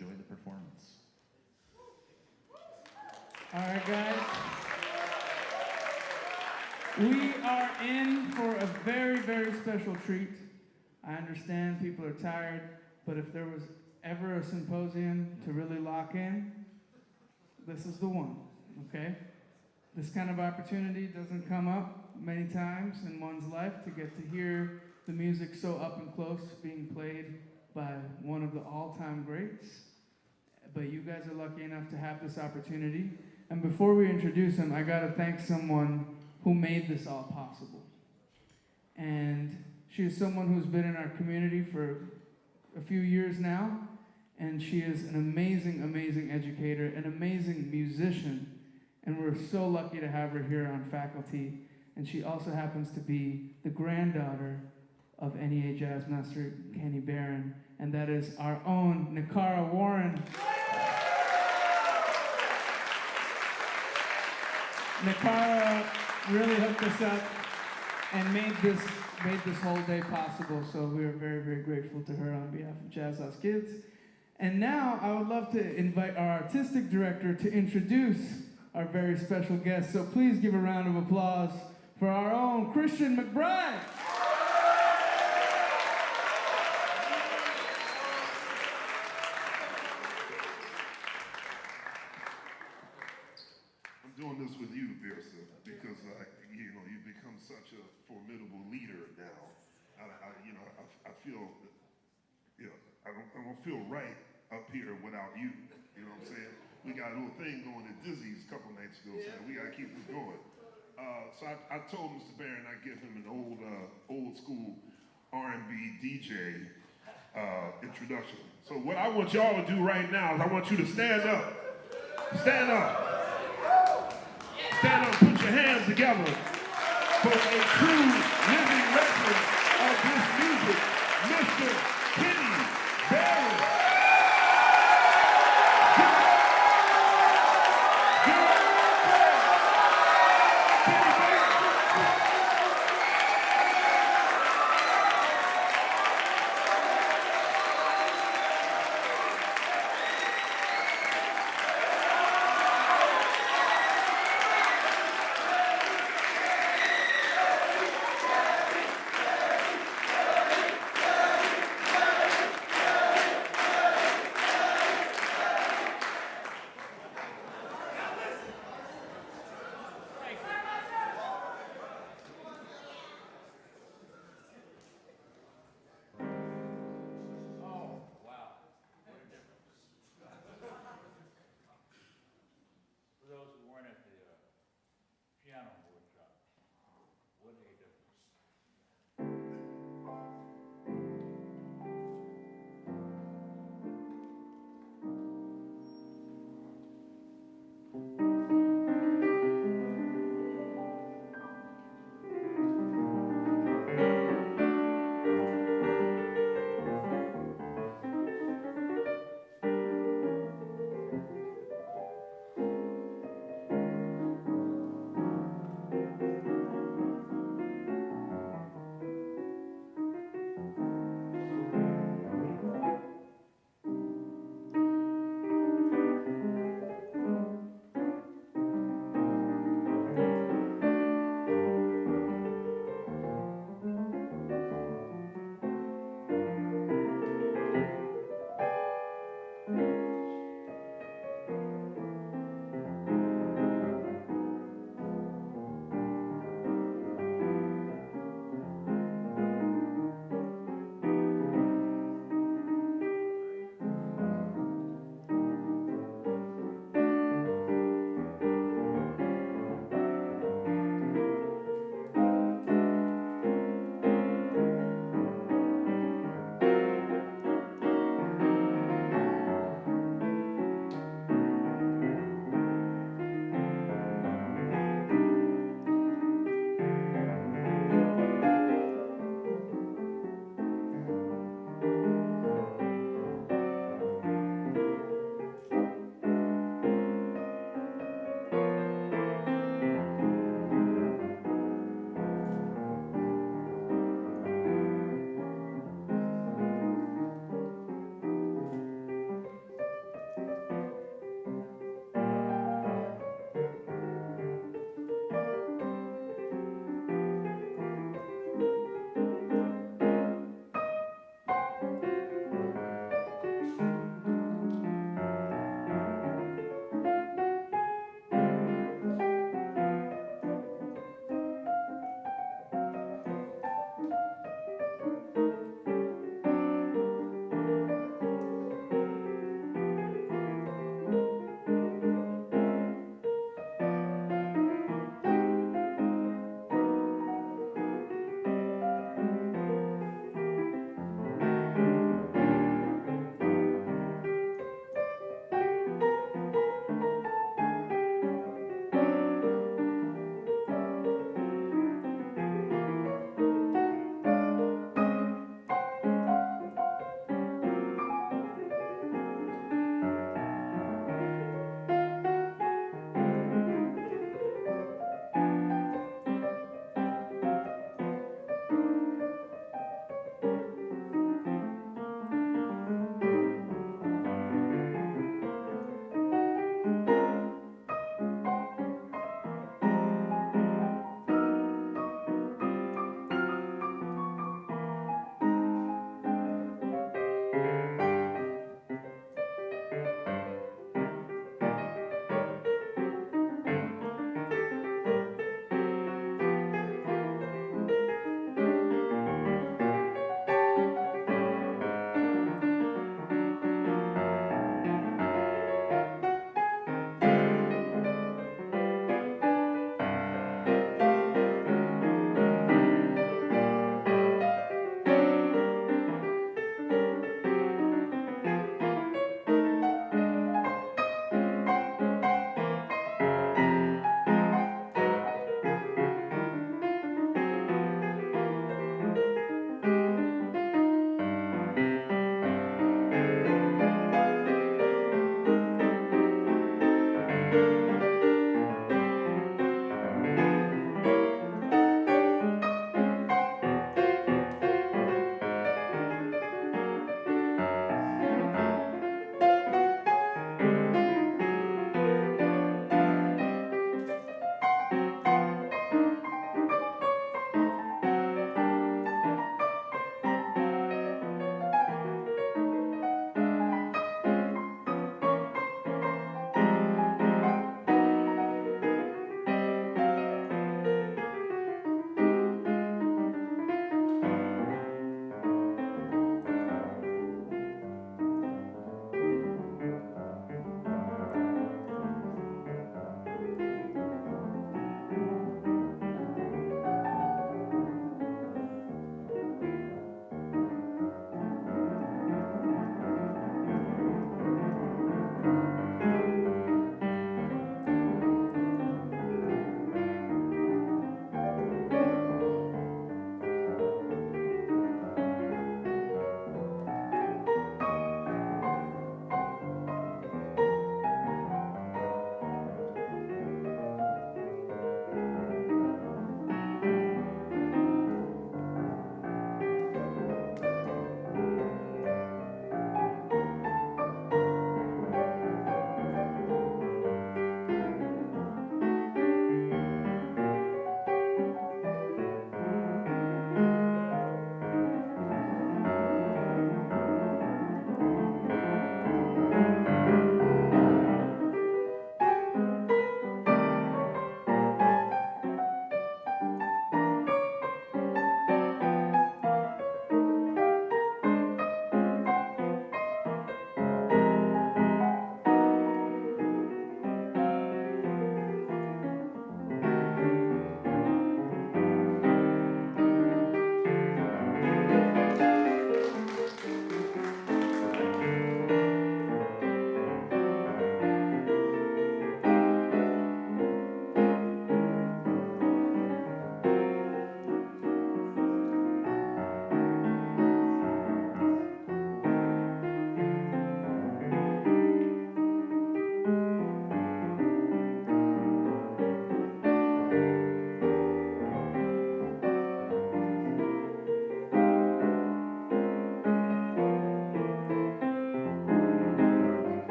enjoy the performance. All right, guys. We are in for a very, very special treat. I understand people are tired, but if there was ever a symposium to really lock in, this is the one, okay? This kind of opportunity doesn't come up many times in one's life to get to hear the music so up and close being played by one of the all-time greats. But you guys are lucky enough to have this opportunity. And before we introduce him, I gotta thank someone who made this all possible. And she is someone who's been in our community for a few years now, and she is an amazing, amazing educator, an amazing musician, and we're so lucky to have her here on faculty. And she also happens to be the granddaughter of NEA Jazz Master Kenny Barron, and that is our own Nakara Warren. Nakara really hooked us up and made this whole day possible, so we are very, very grateful to her on behalf of Jazz House Kids. And now I would love to invite our artistic director to introduce our very special guest, so please give a round of applause for our own Christian McBride. I'm doing this with you, Birsa, because you've become such a formidable leader now. I feel, I don't feel right up here without you. You know what I'm saying? We got a little thing going at Dizzy's a couple nights ago, saying we gotta keep this going. So I told Mr. Barron I'd give him an old school R&B DJ introduction. So what I want y'all to do right now is I want you to stand up. Stand up. Stand up, put your hands together for a true living record of this music, Mr. Kenny Barron.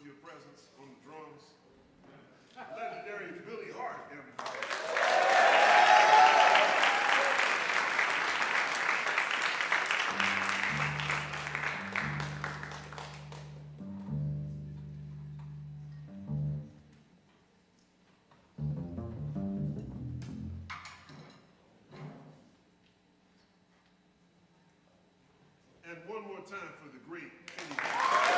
with your presence on the drums. Legendary Billy Hart, everybody. And one more time for the great Kenny.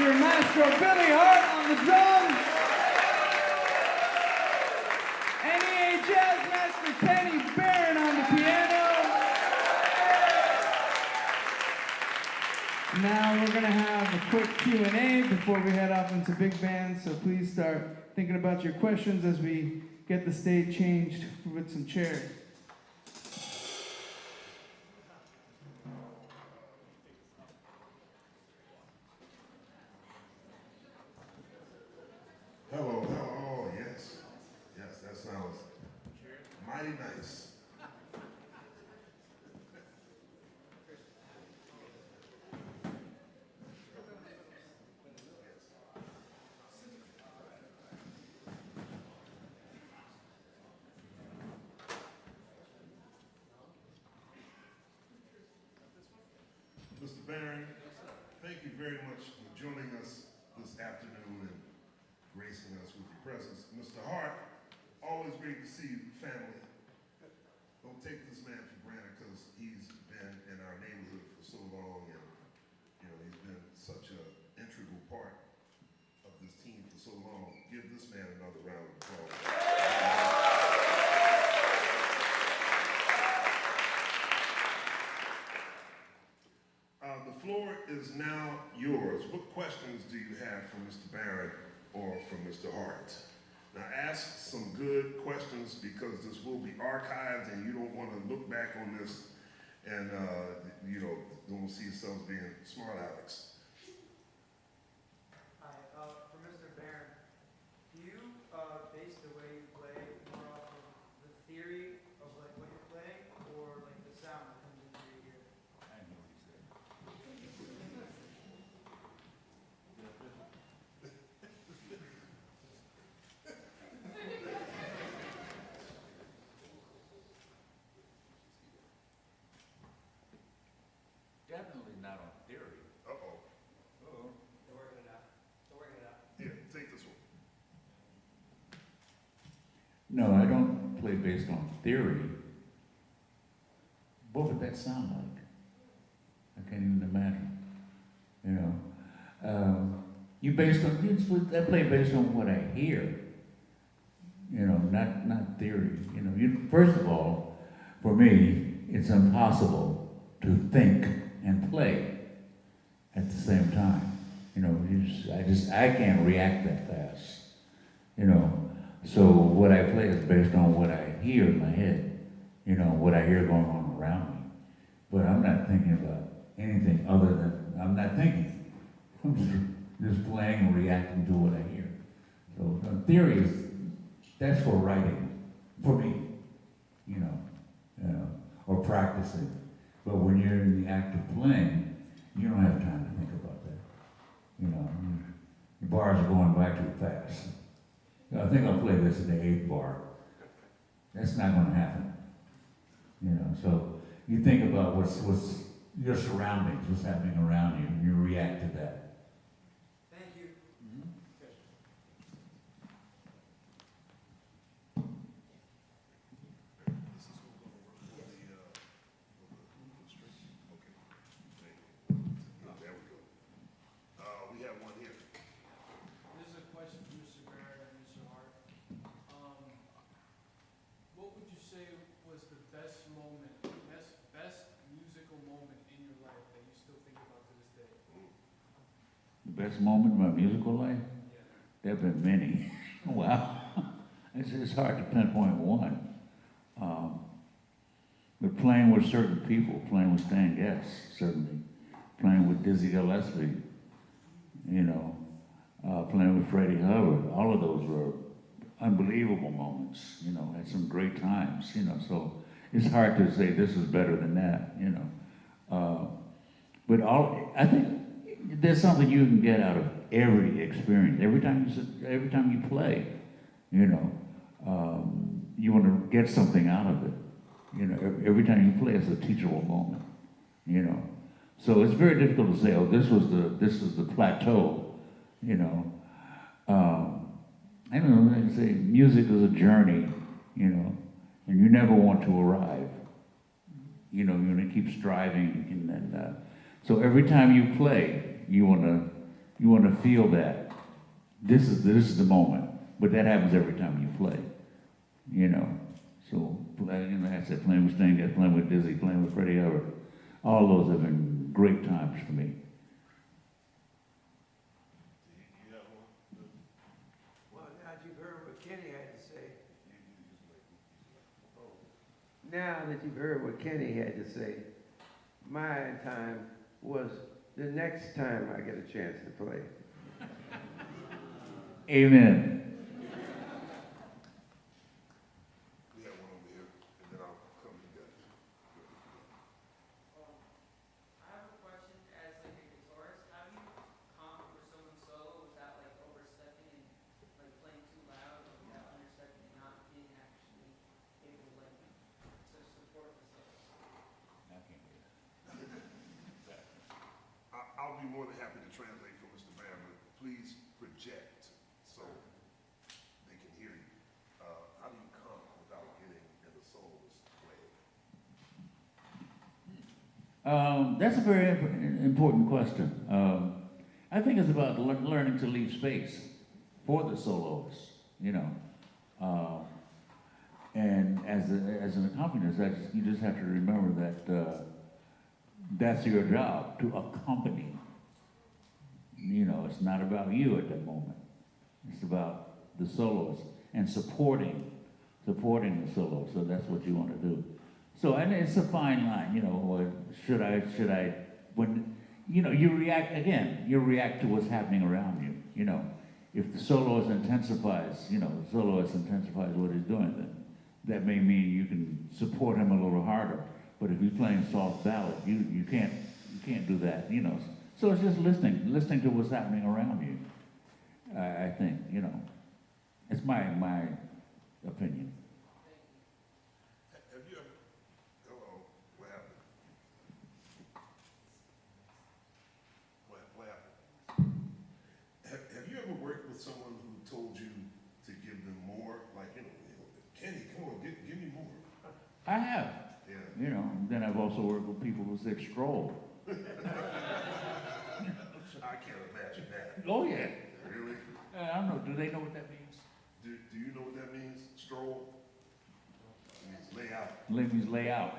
Mr. Maestro Billy Hart on the drums. NEA Jazz Master Kenny Barron on the piano. Now we're gonna have a quick Q&A before we head off into big band, so please start thinking about your questions as we get the stage changed with some chairs. Hello, hello, yes. Yes, that sounds mighty nice. Mr. Barron, thank you very much for joining us this afternoon and gracing us with your presence. Mr. Hart, always great to see you, family. Don't take this man for granted because he's been in our neighborhood for so long and he's been such an integral part of this team for so long. Give this man another round of applause. The floor is now yours. What questions do you have for Mr. Barron or for Mr. Hart? Now ask some good questions because this will be archived and you don't want to look back on this and don't see yourselves being smart Alex. Hi, for Mr. Barron, do you base the way you play more off of the theory of like what you're playing or like the sound that comes into your ear? I know what he said. Definitely not on theory. Uh-oh. Uh-oh. They're working it out. They're working it out. Here, take this one. No, I don't play based on theory. What would that sound like? I can't even imagine. I play based on what I hear. Not theory. First of all, for me, it's impossible to think and play at the same time. I can't react that fast. So what I play is based on what I hear in my head, what I hear going on around me. But I'm not thinking about anything other than, I'm not thinking. I'm just playing and reacting to what I hear. So theory that's for writing, for me, or practicing. But when you're in the act of playing, you don't have time to think about that. The bars are going by too fast. I think I'll play this in the 8th bar. That's not going to happen. So you think about what's your surroundings, what's happening around you, and you react to that. Thank you. There we go. We have one here. This is a question for Mr. Barrett and Mr. Hart. What would you say was the best musical moment in your life that you still think about to this day? The best moment in my musical life? Yeah. There have been many. Wow. It's hard to pinpoint one. But playing with certain people, playing with Stan Getz, certainly. Playing with Dizzy Gillespie, playing with Freddie Hubbard. All of those were unbelievable moments, had some great times, so it's hard to say this is better than that, But I think there's something you can get out of every experience. Every time you play, you want to get something out of it. Every time you play, it's a teachable moment. So it's very difficult to say, oh, this is the plateau. I don't know. They say music is a journey, and you never want to arrive. You want to keep striving, and then so every time you play, you want to You want to feel that. This is the moment. But that happens every time you play. You know. So, like I said, playing with Sting, playing with Dizzy, playing with Freddie Hubbard, all those have been great times for me. Well, now that you've heard what Kenny had to say. Now that you've heard what Kenny had to say, my time was the next time I get a chance to play. Amen. We have one over here, and then I'll come to you guys. I have a question as like a guitarist. How do you calm for someone solo without like overstepping and like playing too loud or without understepping and not being actually able like to support the solo? I'll be more than happy to translate for Mr. Bear, but please project so they can hear you. How do you come without getting in the soloist way? That's a very important question. I think it's about learning to leave space for the soloist, you know. And as an accompanist, you just have to remember that that's your job, to accompany. You know, it's not about you at that moment. It's about the soloist and supporting the soloist. So that's what you want to do. So, and it's a fine line, you know, should I, when, you know, you react to what's happening around you, you know. If the soloist intensifies what he's doing, then that may mean you can support him a little harder. But if you're playing soft ballad, you can't do that, you know. So it's just listening to what's happening around you. I think, you know, it's my opinion. Have you ever, hello, what happened? What happened? Have you ever worked with someone who told you to give them more? Like, you know, Kenny, come on, give me more. I have. Yeah. You know, then I've also worked with people who say stroll. I can't imagine that. Oh yeah. Really? I don't know. Do they know what that means? Do you know what that means? Stroll? It means lay out. Means lay out.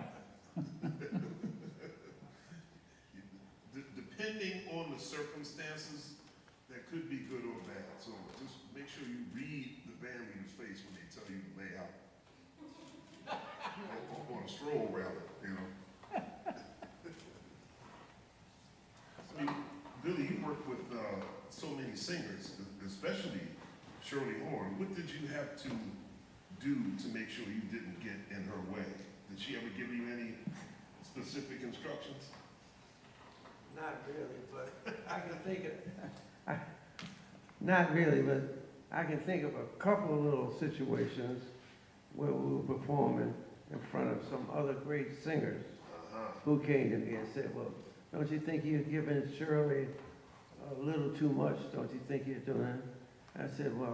Depending on the circumstances, that could be good or bad. So just make sure you read the band leader's face when they tell you to lay out. On a stroll, rather, you know. I mean, Billy, you work with so many singers, especially Shirley Horn. What did you have to do to make sure you didn't get in her way? Did she ever give you any specific instructions? Not really, but I can think of, not really, but I can think of a couple of little situations where we were performing in front of some other great singers who came to me and said, well, don't you think you're giving Shirley a little too much? Don't you think you're doing that? I said, well,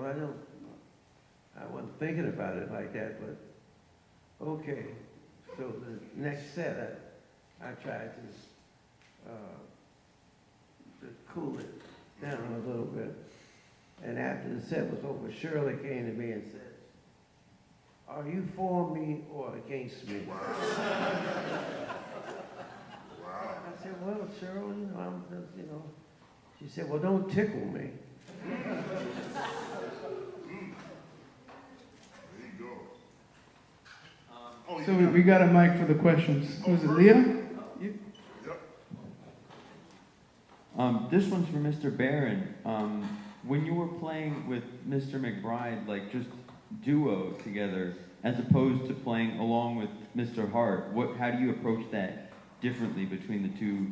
I wasn't thinking about it like that, but okay. So the next set, I tried to cool it down a little bit. And after the set was over, Shirley came to me and said, are you for me or against me? Wow. Wow. I said, well, Cheryl, you know, I'm just, you know. She said, well, don't tickle me. There you go. Oh, So we got a mic for the questions. Who's it, Leah? You? Yep. This one's for Mr. Barron. When you were playing with Mr. McBride, like just duo together, as opposed to playing along with Mr. Hart, how do you approach that differently between the two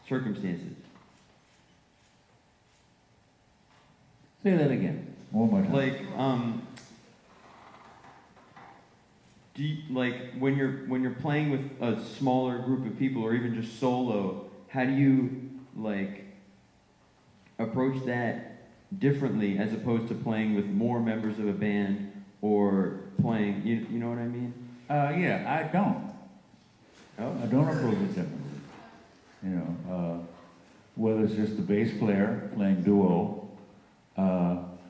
circumstances? Say that again. One more time. Like, do you, like when you're playing with a smaller group of people, or even just solo, how do you like approach that differently as opposed to playing with more members of a band or playing? You know what I mean? Yeah, I don't. Oh. I don't approach it differently. You know, whether it's just the bass player playing duo.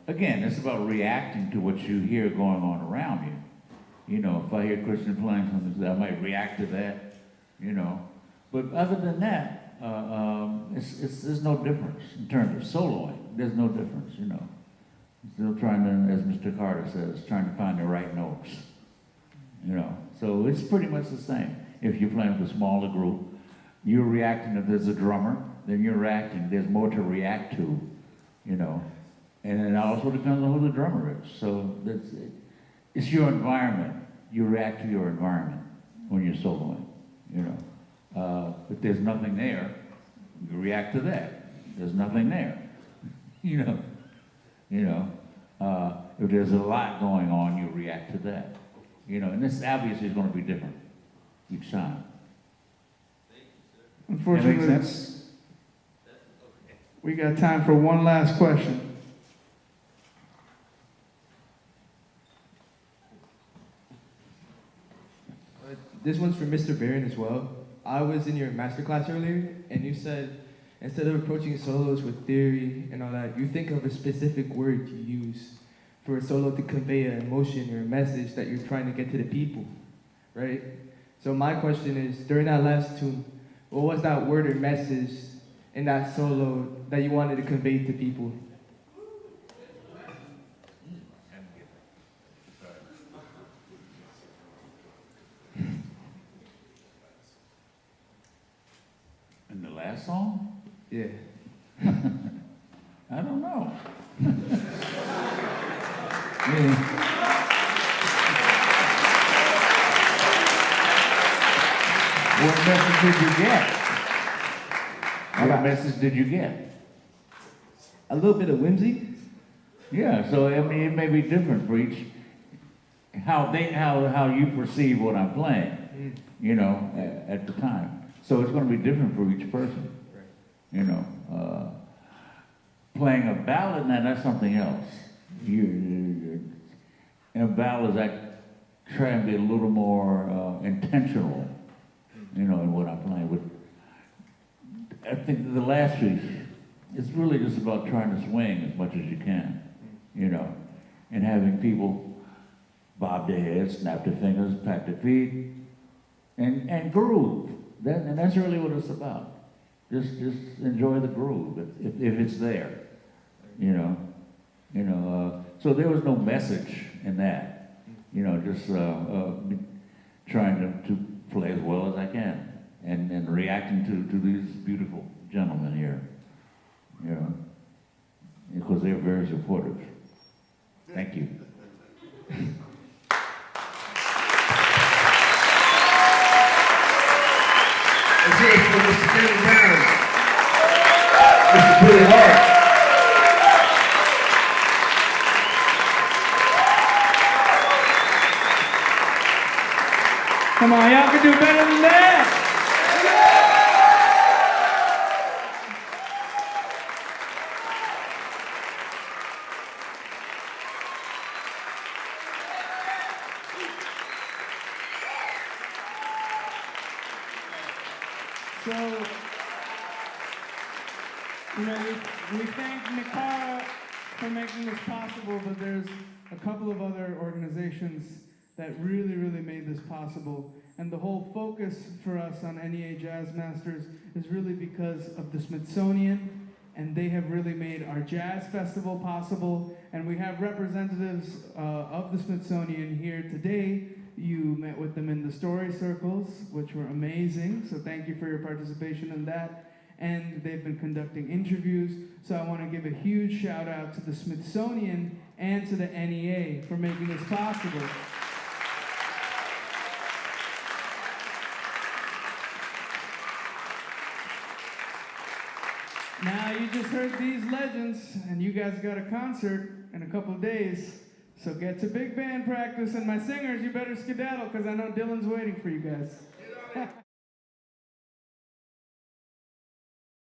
Again, it's about reacting to what you hear going on around you. You know, if I hear Christian playing something, I might react to that, you know. But other than that, there's no difference in terms of soloing. There's no difference, you know. Still trying to, as Mr. Carter says, trying to find the right notes, you know. So it's pretty much the same. If you're playing with a smaller group, you're reacting if there's a drummer, then you're reacting. There's more to react to, you know. And it also depends on who the drummer is. So it's your environment. You react to your environment when you're soloing, you know. If there's nothing there, you react to that. There's nothing there, you know. You know, if there's a lot going on, you react to that. You know, and this obviously is going to be different each time. Unfortunately, that makes sense? We got time for one last question. This one's for Mr. Barron as well. I was in your masterclass earlier, and you said instead of approaching solos with theory and all that, you think of a specific word to use for a solo to convey an emotion or a message that you're trying to get to the people, right? So my question is, during that last tune, what was that word or message in that solo that you wanted to convey to people? In the last song? Yeah. I don't know. Yeah. What message did you get? What message did you get? A little bit of whimsy. Yeah, so I mean, it may be different for each, how you perceive what I'm playing, you know, at the time. So it's going to be different for each person, you know. Playing a ballad, now that's something else. In a ballad, I try and be a little more intentional, you know, in what I'm playing with. I think the last piece, it's really just about trying to swing as much as you can, you know, and having people bob their heads, snap their fingers, pat their feet, and groove. And that's really what it's about. Just enjoy the groove if it's there, you know. You know. So there was no message in that, you know. Just trying to play as well as I can, and reacting to these beautiful gentlemen here, you know, because they're very supportive. Thank you. Let's hear it for Mr. Kenny Barron. Mr. Billy Hart. Come on, y'all can do better than that. So, you know, we thank Nicara for making this possible, but there's a couple of other organizations that really made this possible. And the whole focus for us on NEA Jazz Masters is really because of the Smithsonian, and they have really made our jazz festival possible. And we have representatives of the Smithsonian here today. You met with them in the story circles, which were amazing. So thank you for your participation in that. And they've been conducting interviews. So I want to give a huge shout out to the Smithsonian and to the NEA for making this possible. Now you just heard these legends, and you guys got a concert in a couple of days. So get to big band practice, and my singers, you better skedaddle, because I know Dylan's waiting for you guys.